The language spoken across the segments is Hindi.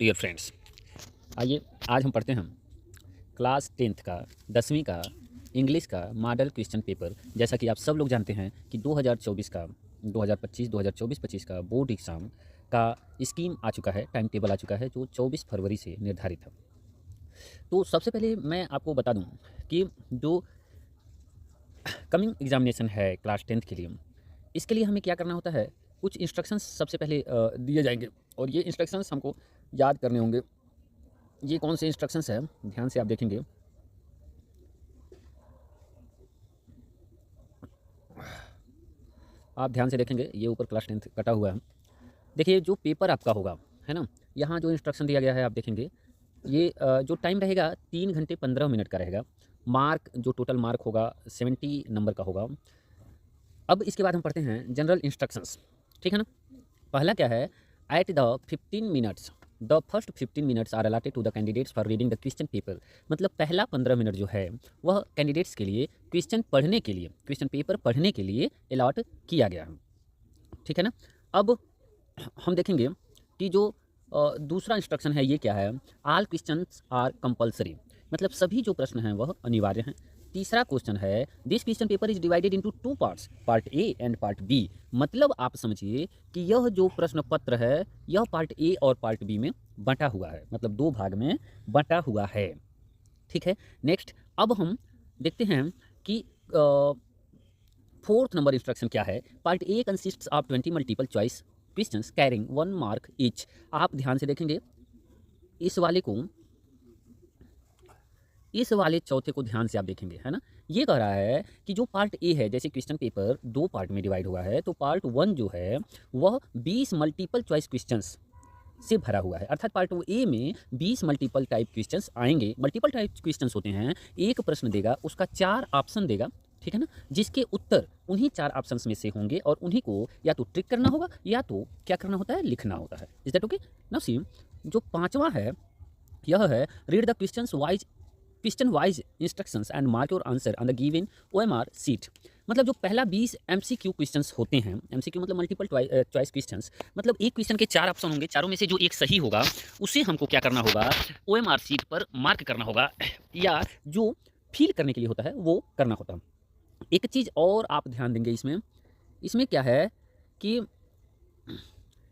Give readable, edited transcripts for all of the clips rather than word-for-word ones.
डियर फ्रेंड्स, आइए आज हम पढ़ते हैं क्लास 10th का 10वीं का इंग्लिश का मॉडल क्वेश्चन पेपर। जैसा कि आप सब लोग जानते हैं कि 2024 का 2024-25 का बोर्ड एग्ज़ाम का स्कीम आ चुका है, टाइम टेबल आ चुका है जो 24 फरवरी से निर्धारित है। तो सबसे पहले मैं आपको बता दूं कि जो कमिंग एग्जामिनेशन है क्लास 10th के लिए, इसके लिए हमें क्या करना होता है, कुछ इंस्ट्रक्शंस सबसे पहले दिए जाएंगे और ये इंस्ट्रक्शंस हमको याद करने होंगे। ये कौन से इंस्ट्रक्शंस हैं, ध्यान से आप देखेंगे। आप ध्यान से देखेंगे, ये ऊपर क्लास 10th कटा हुआ है। देखिए जो पेपर आपका होगा, है ना, यहाँ जो इंस्ट्रक्शन दिया गया है आप देखेंगे, ये जो टाइम रहेगा 3 घंटे 15 मिनट का रहेगा। मार्क जो टोटल मार्क होगा 70 नंबर का होगा। अब इसके बाद हम पढ़ते हैं जनरल इंस्ट्रक्शंस, ठीक है ना। पहला क्या है, at the 15 minutes the first 15 minutes are allotted to the candidates for reading the question paper. मतलब पहला 15 मिनट जो है वह कैंडिडेट्स के लिए क्वेश्चन पढ़ने के लिए, क्वेश्चन पेपर पढ़ने के लिए अलॉट किया गया है, ठीक है ना। अब हम देखेंगे कि जो दूसरा इंस्ट्रक्शन है ये क्या है, ऑल क्वेश्चंस आर कंपलसरी। मतलब सभी जो प्रश्न हैं वह अनिवार्य हैं। तीसरा क्वेश्चन है, this question paper is divided into 2 parts, part A and part B. मतलब आप समझिए कि यह जो प्रश्न पत्र है यह पार्ट ए और पार्ट बी में बंटा हुआ है, मतलब 2 भाग में बंटा हुआ है, ठीक है। नेक्स्ट अब हम देखते हैं कि फोर्थ नंबर इंस्ट्रक्शन क्या है। Part A consists of 20 multiple choice questions carrying 1 mark each. आप ध्यान से देखेंगे, इस वाले चौथे को ध्यान से आप देखेंगे, है ना। ये कह रहा है कि जो पार्ट ए है, जैसे क्वेश्चन पेपर 2 पार्ट में डिवाइड हुआ है, तो पार्ट 1 जो है वह 20 मल्टीपल चॉइस क्वेश्चंस से भरा हुआ है। अर्थात पार्ट ए में 20 मल्टीपल टाइप क्वेश्चंस आएंगे। मल्टीपल टाइप क्वेश्चंस होते हैं, एक प्रश्न देगा, उसका 4 ऑप्शन देगा, ठीक है ना, जिसके उत्तर उन्हीं 4 ऑप्शंस में से होंगे और उन्हीं को या तो ट्रिक करना होगा या तो क्या करना होता है, लिखना होता है। Is that okay. Now see, जो पांचवा है यह है, read the question wise instructions and mark your answer on the given OMR sheet. मतलब जो पहला 20 एमसीक्यू क्वेश्चंस होते हैं, एमसीक्यू मतलब मल्टीपल चॉइस क्वेश्चंस, मतलब एक क्वेश्चन के 4 ऑप्शन होंगे, चारों में से जो एक सही होगा उसे हमको क्या करना होगा, ओएमआर सीट पर मार्क करना होगा, या जो फील करने के लिए होता है वो करना होता है। एक चीज़ और आप ध्यान देंगे, इसमें क्या है कि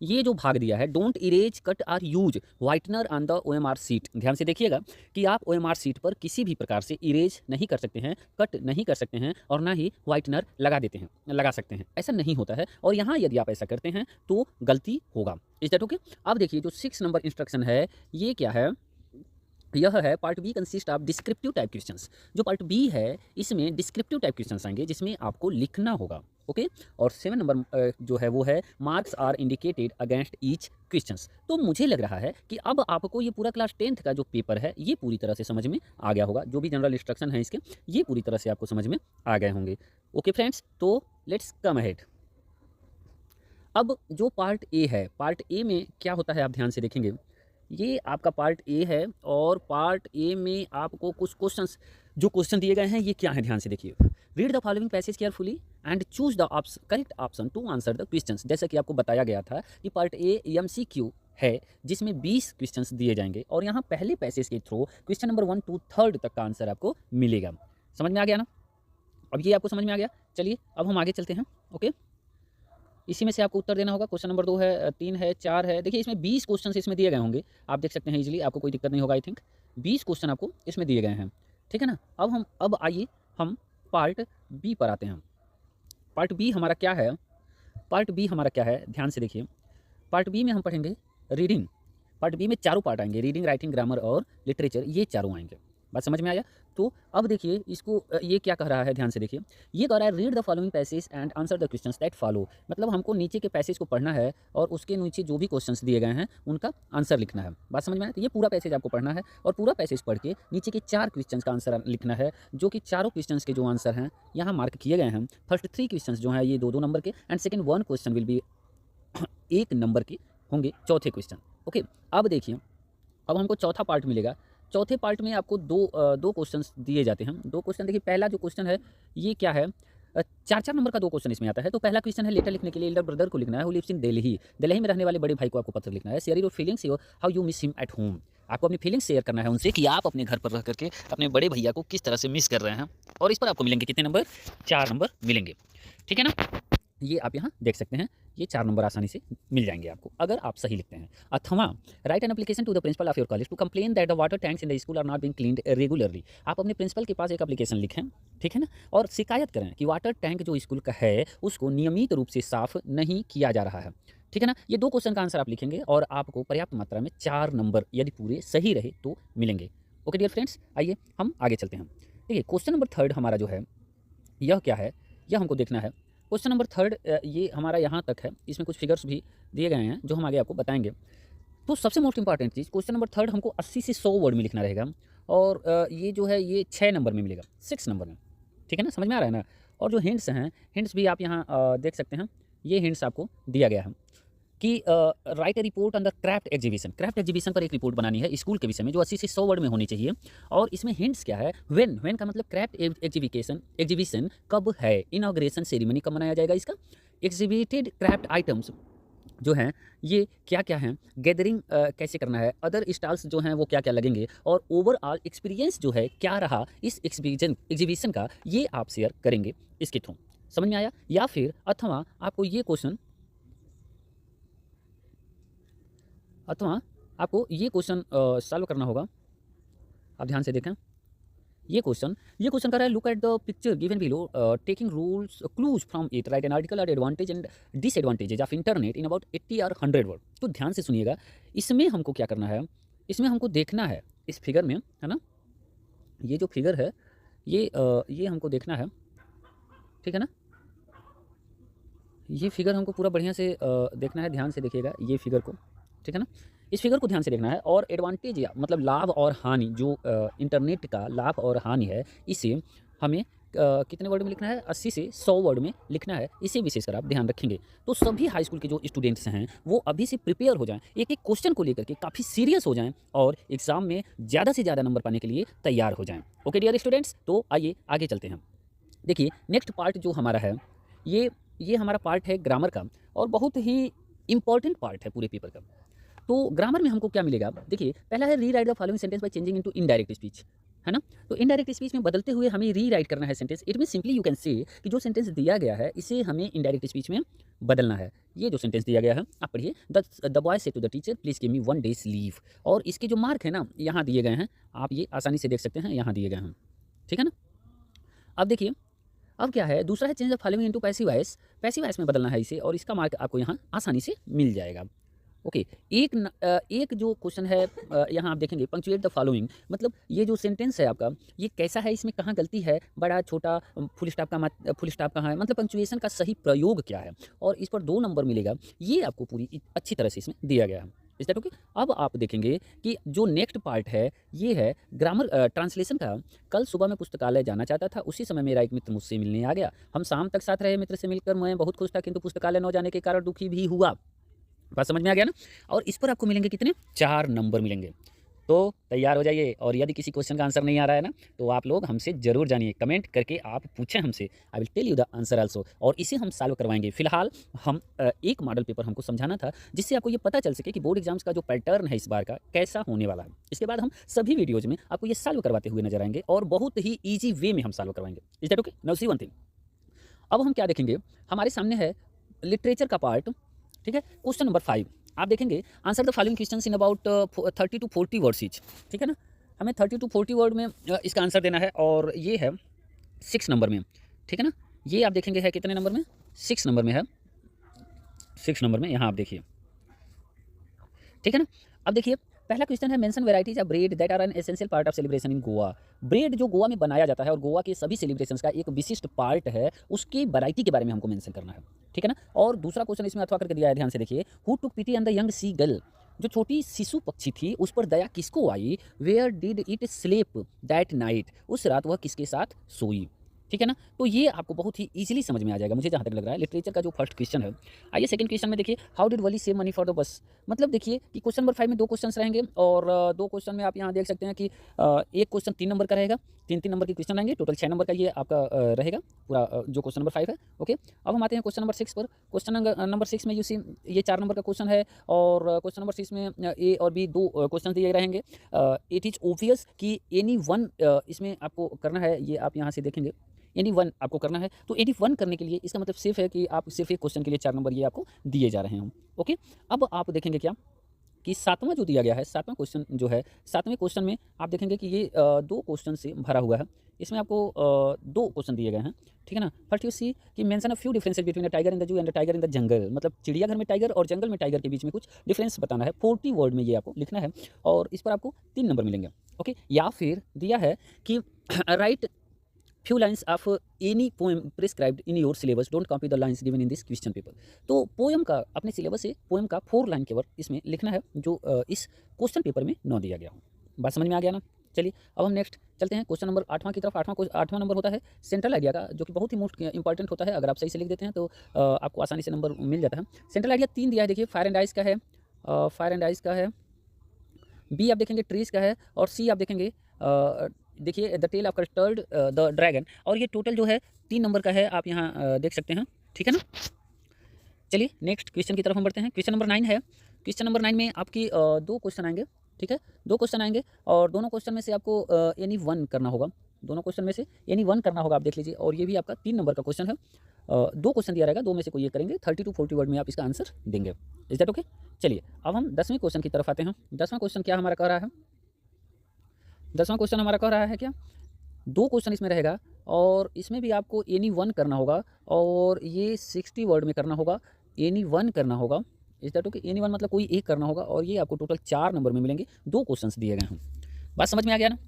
ये जो भाग दिया है, don't erase cut or use whitener on the OMR sheet. ध्यान से देखिएगा कि आप ओएमआर सीट पर किसी भी प्रकार से इरेज नहीं कर सकते हैं, कट नहीं कर सकते हैं और ना ही वाइटनर लगा सकते हैं, ऐसा नहीं होता है। और यहाँ यदि आप ऐसा करते हैं तो गलती होगा। Is that okay. अब देखिए जो 6 नंबर इंस्ट्रक्शन है ये क्या है, यह है, part B consist of descriptive type questions. जो पार्ट बी है इसमें डिस्क्रिप्टिव टाइप क्वेश्चंस आएंगे जिसमें आपको लिखना होगा, ओके। और 7 नंबर जो है वो है, marks are indicated against each questions. तो मुझे लग रहा है कि अब आपको ये पूरा क्लास 10th का जो पेपर है ये पूरी तरह से समझ में आ गया होगा। जो भी जनरल इंस्ट्रक्शन है इसके, ये पूरी तरह से आपको समझ में आ गए होंगे। ओके फ्रेंड्स, तो लेट्स कम अहेड। अब जो पार्ट ए है, पार्ट ए में क्या होता है आप ध्यान से देखेंगे, ये आपका पार्ट ए है और पार्ट ए में आपको कुछ जो क्वेश्चन दिए गए हैं ये क्या है, ध्यान से देखिए। Read the following passage carefully and choose the correct option to answer the questions. जैसा कि आपको बताया गया था कि पार्ट ए एमसीक्यू है जिसमें 20 क्वेश्चंस दिए जाएंगे और यहाँ पहले पैसेज के थ्रू क्वेश्चन नंबर 1 to 3 तक का आंसर आपको मिलेगा। समझ में आ गया ना। अब ये आपको समझ में आ गया। चलिए अब हम आगे चलते हैं, ओके। इसी में से आपको उत्तर देना होगा। क्वेश्चन नंबर 2 है, 3 है, 4 है। देखिए इसमें 20 क्वेश्चन इसमें दिए गए होंगे, आप देख सकते हैं इजीली, आपको कोई दिक्कत नहीं होगा। आई थिंक 20 क्वेश्चन आपको इसमें दिए गए हैं, ठीक है ना। अब आइए हम पार्ट बी पर आते हैं। पार्ट बी हमारा क्या है, ध्यान से देखिए। पार्ट बी में हम पढ़ेंगे रीडिंग। पार्ट बी में चारों पार्ट आएंगे, रीडिंग, राइटिंग, ग्रामर और लिटरेचर, ये चारों आएंगे। बात समझ में आया। तो अब देखिए इसको, ये क्या कह रहा है, ध्यान से देखिए। ये कह रहा है, read the following passage and answer the questions that follow. मतलब हमको नीचे के पैसेज को पढ़ना है और उसके नीचे जो भी क्वेश्चंस दिए गए हैं उनका आंसर लिखना है। बात समझ में आया। तो ये पूरा पैसेज आपको पढ़ना है और पूरा पैसेज पढ़ के नीचे के 4 क्वेश्चंस का आंसर लिखना है, जो कि चारों क्वेश्चंस के जो आंसर हैं यहाँ मार्क किए गए हैं। फर्स्ट 3 क्वेश्चंस जो हैं ये 2-2 नंबर के and second 1 question will be 1 number के होंगे, चौथे क्वेश्चन, ओके। अब देखिए, अब हमको चौथा पार्ट मिलेगा। चौथे पार्ट में आपको दो क्वेश्चंस दिए जाते हैं। 2 क्वेश्चन देखिए, पहला जो क्वेश्चन है ये क्या है, चार चार नंबर का 2 क्वेश्चन इसमें आता है। तो पहला क्वेश्चन है लेटर लिखने के लिए एल्डर ब्रदर को लिखना है, हू लिव्स इन दिल्ली। दिल्ली में रहने वाले बड़े भाई को आपको पत्र लिखना है। Share your feelings how you miss him at home. आपको अपनी फीलिंग्स शेयर करना है उनसे कि आप अपने घर पर रह करके अपने बड़े भैया को किस तरह से मिस कर रहे हैं। और इस पर आपको मिलेंगे कितने नंबर? 4 नंबर मिलेंगे। ठीक है ना? ये आप यहाँ देख सकते हैं, ये 4 नंबर आसानी से मिल जाएंगे आपको अगर आप सही लिखते हैं। अथवा write an application to the principal of your college to complain that the water tanks in the school are not being cleaned regularly. आप अपने प्रिंसिपल के पास एक एप्लीकेशन लिखें, ठीक है ना, और शिकायत करें कि वाटर टैंक जो स्कूल का है उसको नियमित रूप से साफ नहीं किया जा रहा है। ठीक है ना? ये 2 क्वेश्चन का आंसर आप लिखेंगे और आपको पर्याप्त मात्रा में 4 नंबर यदि पूरे सही रहे तो मिलेंगे। ओके डियर फ्रेंड्स, आइए हम आगे चलते हैं। देखिए क्वेश्चन नंबर 3 हमारा जो है यह क्या है, यह हमको देखना है। क्वेश्चन नंबर 3 ये हमारा यहाँ तक है, इसमें कुछ फिगर्स भी दिए गए हैं जो हम आगे आपको बताएंगे। तो सबसे मोस्ट इंपॉर्टेंट चीज़ क्वेश्चन नंबर 3 हमको 80 से 100 वर्ड में लिखना रहेगा और ये जो है ये 6 नंबर में मिलेगा, 6 नंबर में। ठीक है ना, समझ में आ रहा है ना? और जो हिंट्स हैं, हिंट्स भी आप यहाँ देख सकते हैं, ये हिंट्स आपको दिया गया है कि right A report on the craft exhibition. Craft exhibition पर एक रिपोर्ट बनानी है स्कूल के विषय में जो 80 से 100 वर्ड में होनी चाहिए। और इसमें हिंट्स क्या है, व्हेन का मतलब क्राफ्ट एग्जीबिशन कब है, इनॉग्रेशन सेरेमनी कब मनाया जाएगा इसका, एग्जीबिटेड क्राफ्ट आइटम्स जो हैं ये क्या क्या हैं, गैदरिंग कैसे करना है, अदर स्टॉल्स जो हैं वो क्या क्या लगेंगे, और ओवरऑल एक्सपीरियंस जो है क्या रहा इस एग्जीबिशन का, ये आप शेयर करेंगे इसके थ्रू। समझ में आया? या फिर अथवा आपको ये क्वेश्चन सॉल्व करना होगा। आप ध्यान से देखें, ये क्वेश्चन कर रहा है look at the picture given below taking rules clues from it right an article on advantage and disadvantages of internet in about 80 और 100 वर्ड। तो ध्यान से सुनिएगा, इसमें हमको क्या करना है, इसमें हमको देखना है इस फिगर में, है ना, ये जो फिगर है ये हमको देखना है। ठीक है ना, ये फिगर हमको पूरा बढ़िया से देखना है, ध्यान से देखिएगा ये फिगर को। ठीक है ना, इस फिगर को ध्यान से देखना है और एडवांटेज या मतलब लाभ और हानि जो इंटरनेट का लाभ और हानि है इसे हमें कितने वर्ड में लिखना है, 80 से 100 वर्ड में लिखना है। इसे विशेषकर आप ध्यान रखेंगे। तो सभी हाई स्कूल के जो स्टूडेंट्स हैं वो अभी से प्रिपेयर हो जाएं, एक एक क्वेश्चन को लेकर के काफ़ी सीरियस हो जाएं और एग्जाम में ज़्यादा से ज़्यादा नंबर पाने के लिए तैयार हो जाएँ। ओके डियर स्टूडेंट्स, तो आइए आगे चलते हैं। देखिए नेक्स्ट पार्ट जो हमारा है ये हमारा पार्ट है ग्रामर का और बहुत ही इंपॉर्टेंट पार्ट है पूरे पेपर का। तो ग्रामर में हमको क्या मिलेगा, देखिए पहला है री right the following sentence by changing into indirect speech, है ना। तो इनडायरेक्ट स्पीच में बदलते हुए हमें री राइट करना है sentence. It mean simply you can say कि जो सेंटेंस दिया गया है इसे हमें इनडायरेक्ट स्पीच में बदलना है। ये जो सेंटेंस दिया गया है आप पढ़िए, the boy said to the teacher please give me 1 days leave. और इसके जो मार्क है ना यहाँ दिए गए हैं, आप ये आसानी से देख सकते हैं, यहाँ दिए गए हैं। ठीक है ना, अब देखिए अब क्या है, दूसरा है change the following into passive voice. Passive voice में बदलना है इसे और इसका मार्क आपको यहाँ आसानी से मिल जाएगा। ओके एक जो क्वेश्चन है यहाँ आप देखेंगे पंक्चुएट द फॉलोइंग, मतलब ये जो सेंटेंस है आपका ये कैसा है, इसमें कहाँ गलती है, बड़ा छोटा, फुल स्टॉप कहाँ है, मतलब पंक्चुएशन का सही प्रयोग क्या है, और इस पर 2 नंबर मिलेगा। ये आपको पूरी अच्छी तरह से इसमें दिया गया है। इस दैट ओके। अब आप देखेंगे कि जो नेक्स्ट पार्ट है ये है ग्रामर ट्रांसलेशन का। कल सुबह मैं पुस्तकालय जाना चाहता था, उसी समय मेरा एक मित्र मुझसे मिलने आ गया। हम शाम तक साथ रहे, मित्र से मिलकर मैं बहुत खुश था, किंतु पुस्तकालय न जाने के कारण दुखी भी हुआ। बात समझ में आ गया ना। और इस पर आपको मिलेंगे कितने, 4 नंबर मिलेंगे। तो तैयार हो जाइए, और यदि किसी क्वेश्चन का आंसर नहीं आ रहा है ना तो आप लोग हमसे जरूर जानिए, कमेंट करके आप पूछें हमसे, I will tell you the answer also, और इसे हम सॉल्व करवाएंगे। फिलहाल हम एक मॉडल पेपर हमको समझाना था जिससे आपको ये पता चल सके कि बोर्ड एग्जाम्स का जो पैटर्न है इस बार का कैसा होने वाला है। इसके बाद हम सभी वीडियोज में आपको ये सॉल्व करवाते हुए नजर आएंगे और बहुत ही ईजी वे में हम सॉल्व करवाएंगे। Is that okay. Now see one thing, अब हम क्या देखेंगे, हमारे सामने है लिटरेचर का पार्ट। ठीक है, क्वेश्चन नंबर 5 आप देखेंगे, answer the following questions in about 30 to 40 words each. ठीक है ना, हमें 30 to 40 वर्ड में इसका आंसर देना है और ये है 6 नंबर में। ठीक है ना, ये आप देखेंगे है कितने नंबर में, 6 नंबर में है, 6 नंबर में, यहाँ आप देखिए। ठीक है ना, अब देखिए पहला क्वेश्चन है mention varieties of bread that are an essential part of celebration in Goa. Bread जो गोवा में बनाया जाता है और गोवा के सभी सेलिब्रेशंस का एक विशिष्ट पार्ट है, उसकी वैरायटी के बारे में हमको मेंशन करना है। ठीक है ना, और दूसरा क्वेश्चन इसमें अथवा करके दिया है, ध्यान से देखिए, who took pity on the young seagull, जो छोटी शिशु पक्षी थी उस पर दया किसको आई, where did it sleep that night, उस रात वह किसके साथ सोई। ठीक है ना। तो ये आपको बहुत ही ईजिली समझ में आ जाएगा, मुझे जहाँ तक लग रहा है। लिटरेचर का जो फर्स्ट क्वेश्चन है, आइए सेकंड क्वेश्चन में देखिए, how did Wali save money for the bus. मतलब देखिए कि क्वेश्चन नंबर 5 में 2 क्वेश्चन्स रहेंगे और 2 क्वेश्चन में आप यहाँ देख सकते हैं कि एक क्वेश्चन 3 नंबर का रहेगा, 3-3 नंबर के क्वेश्चन रहेंगे, टोटल 6 नंबर का ये आपका रहेगा पूरा जो क्वेश्चन नंबर 5 है। ओके, अब हम आते हैं क्वेश्चन नंबर 6 पर। क्वेश्चन नंबर 6 में यू सी ये 4 नंबर का क्वेश्चन है और क्वेश्चन नंबर 6 में ए और बी 2 क्वेश्चन दिए रहेंगे। इट इज़ ऑब्वियस कि एनी वन इसमें आपको करना है, ये आप यहाँ से देखेंगे एनी वन आपको करना है। तो एनी वन करने के लिए इसका मतलब सिर्फ है कि आप सिर्फ एक क्वेश्चन के लिए 4 नंबर ये आपको दिए जा रहे हैं। ओके, अब आप देखेंगे क्या कि 7वां जो दिया गया है, 7वां क्वेश्चन जो है, 7वें क्वेश्चन में आप देखेंगे कि ये 2 क्वेश्चन से भरा हुआ है। इसमें आपको 2 क्वेश्चन दिए गए हैं, ठीक है ना। फर्स्ट यू सी कि mention a few differences between a tiger in the zoo and a tiger in the jungle. मतलब चिड़ियाघर में टाइगर और जंगल में टाइगर के बीच में कुछ डिफरेंस बताना है, 40 वर्ड में ये आपको लिखना है और इस पर आपको 3 नंबर मिलेंगे। ओके, या फिर दिया है कि right few lines of any poem prescribed in your syllabus, don't copy the lines given in this question paper। तो पोएम का अपने सिलेबस से पोएम का 4 लाइन केवल इसमें लिखना है जो इस क्वेश्चन पेपर में न दिया गया हो। बात समझ में आ गया ना। चलिए अब हम नेक्स्ट चलते हैं क्वेश्चन नंबर 8वां की तरफ। 8वां नंबर होता है सेंट्रल आइडिया का, जो कि बहुत ही मोस्ट इंपॉर्टेंट होता है। अगर आप सही से लिख देते हैं तो आपको आसानी से नंबर मिल जाता है। सेंट्रल आइडिया 3 दिया है, देखिए फायर एंड आइस का है, फायर एंड आइस का है, बी आप देखेंगे ट्रीज का है और सी आप देखेंगे देखिए the tale of custard the dragon. और ये टोटल जो है 3 नंबर का है, आप यहाँ देख सकते हैं, ठीक है ना। चलिए नेक्स्ट क्वेश्चन की तरफ हम बढ़ते हैं। क्वेश्चन नंबर 9 है। क्वेश्चन नंबर 9 में आपकी 2 क्वेश्चन आएंगे, ठीक है, 2 क्वेश्चन आएंगे और दोनों क्वेश्चन में से आपको एनी वन करना होगा। दोनों क्वेश्चन में से एनी वन करना होगा, आप देख लीजिए। और ये भी आपका 3 नंबर का क्वेश्चन है। 2 क्वेश्चन दिया रहेगा, 2 में से कोई एक करेंगे, 30 to 40 वर्ड में आप इसका आंसर देंगे। Is that okay. चलिए अब हम 10वें क्वेश्चन की तरफ आते हैं। 10वां क्वेश्चन क्या हमारा कह रहा है, 10वां क्वेश्चन हमारा कह रहा है क्या, 2 क्वेश्चन इसमें रहेगा और इसमें भी आपको एनी वन करना होगा और ये 60 वर्ड में करना होगा, एनी वन करना होगा। इस दैट ओके, एनी वन मतलब कोई एक करना होगा और ये आपको टोटल 4 नंबर में मिलेंगे। 2 क्वेश्चंस दिए गए हैं। बात समझ में आ गया ना।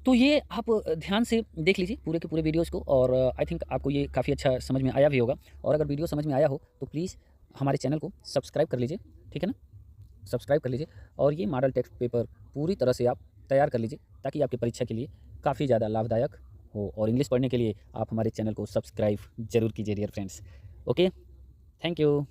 तो ये आप ध्यान से देख लीजिए पूरे के पूरे वीडियोज़ को और आई थिंक आपको ये काफ़ी अच्छा समझ में आया भी होगा। और अगर वीडियो समझ में आया हो तो प्लीज़ हमारे चैनल को सब्सक्राइब कर लीजिए, ठीक है ना, सब्सक्राइब कर लीजिए और ये मॉडल टेक्स्ट पेपर पूरी तरह से आप तैयार कर लीजिए ताकि आपकी परीक्षा के लिए काफ़ी ज़्यादा लाभदायक हो। और इंग्लिश पढ़ने के लिए आप हमारे चैनल को सब्सक्राइब जरूर कीजिए dear friends. Okay, thank you.